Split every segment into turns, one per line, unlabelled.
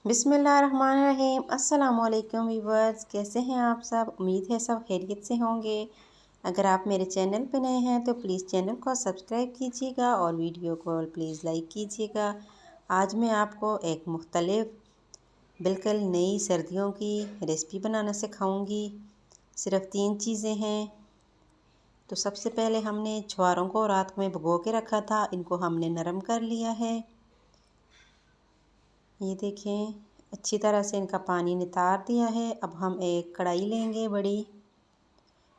बिस्मिल्लाहिर्रहमानिर्रहीम। अस्सलामुअलैकुम वीवर्स, कैसे हैं आप सब। उम्मीद है सब खैरियत से होंगे। अगर आप मेरे चैनल पर नए हैं तो प्लीज़ चैनल को सब्सक्राइब कीजिएगा और वीडियो को प्लीज़ लाइक कीजिएगा। आज मैं आपको एक मुख्तलिफ बिल्कुल नई सर्दियों की रेसिपी बनाना सिखाऊंगी। सिर्फ़ 3 चीज़ें हैं। तो सबसे पहले हमने छुहारों को रात में भिगो के रखा था, इनको हमने नरम कर लिया है। ये देखें, अच्छी तरह से इनका पानी नितार दिया है। अब हम एक कढ़ाई लेंगे बड़ी,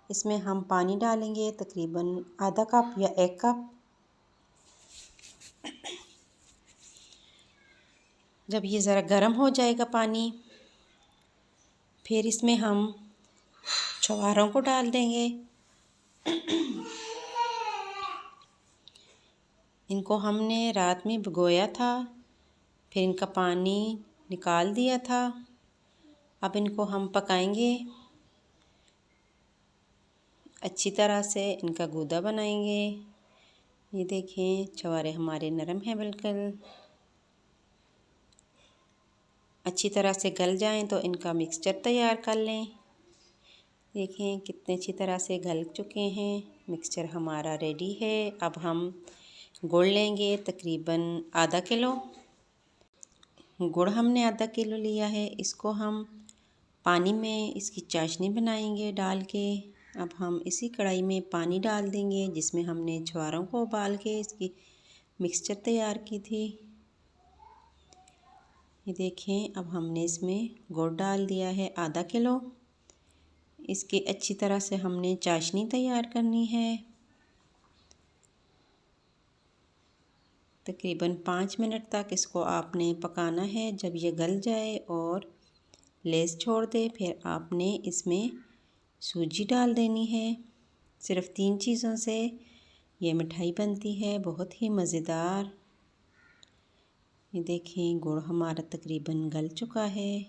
इसमें हम पानी डालेंगे तकरीबन आधा कप या 1 कप। जब ये ज़रा गर्म हो जाएगा पानी, फिर इसमें हम छुहारों को डाल देंगे। इनको हमने रात में भिगोया था, फिर इनका पानी निकाल दिया था। अब इनको हम पकाएंगे, अच्छी तरह से इनका गूदा बनाएंगे। ये देखें, छुहारे हमारे नरम हैं बिल्कुल। अच्छी तरह से गल जाएं तो इनका मिक्सचर तैयार कर लें। देखें कितने अच्छी तरह से गल चुके हैं। मिक्सचर हमारा रेडी है। अब हम गुड़ लेंगे तकरीबन आधा किलो। गुड़ हमने आधा किलो लिया है। इसको हम पानी में इसकी चाशनी बनाएंगे डाल के। अब हम इसी कढ़ाई में पानी डाल देंगे जिसमें हमने छुहारों को उबाल के इसकी मिक्सचर तैयार की थी। ये देखें, अब हमने इसमें गुड़ डाल दिया है आधा किलो। इसकी अच्छी तरह से हमने चाशनी तैयार करनी है। तकरीबन 5 मिनट तक इसको आपने पकाना है। जब ये गल जाए और लेस छोड़ दे, फिर आपने इसमें सूजी डाल देनी है। सिर्फ़ 3 चीज़ों से ये मिठाई बनती है, बहुत ही मज़ेदार। ये देखें, गुड़ हमारा तकरीबन गल चुका है।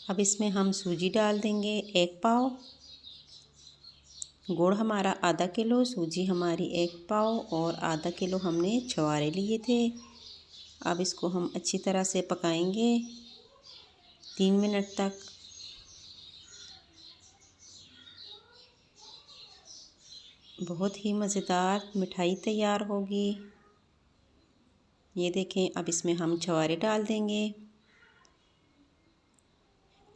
अब इसमें हम सूजी डाल देंगे 1 पाव। गुड़ हमारा आधा किलो, सूजी हमारी 1 पाव और आधा किलो हमने छुहारे लिए थे। अब इसको हम अच्छी तरह से पकाएंगे 3 मिनट तक। बहुत ही मज़ेदार मिठाई तैयार होगी। ये देखें, अब इसमें हम छुहारे डाल देंगे।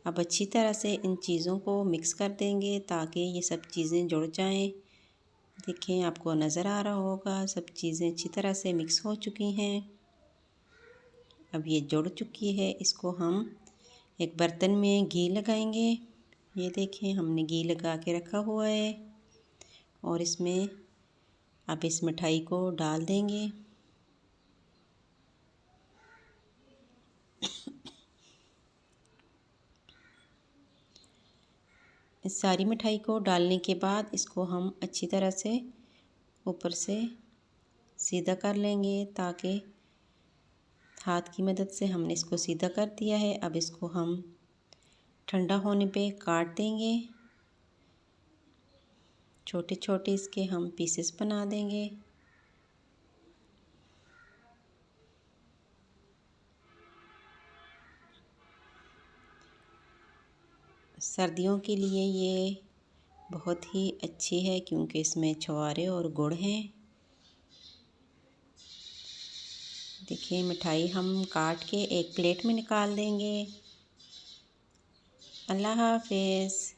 अब अच्छी तरह से इन चीज़ों को मिक्स कर देंगे ताकि ये सब चीज़ें जुड़ जाएं। देखें, आपको नज़र आ रहा होगा सब चीज़ें अच्छी तरह से मिक्स हो चुकी हैं। अब ये जुड़ चुकी है। इसको हम एक बर्तन में घी लगाएंगे। ये देखें, हमने घी लगा के रखा हुआ है और इसमें अब इस मिठाई को डाल देंगे। इस सारी मिठाई को डालने के बाद इसको हम अच्छी तरह से ऊपर से सीधा कर लेंगे ताकि हाथ की मदद से हमने इसको सीधा कर दिया है। अब इसको हम ठंडा होने पे काट देंगे। छोटे छोटे इसके हम पीसेस बना देंगे। सर्दियों के लिए ये बहुत ही अच्छी है क्योंकि इसमें छुहारे और गुड़ हैं। देखिए, मिठाई हम काट के एक प्लेट में निकाल देंगे। अल्लाह हाफ़िज़।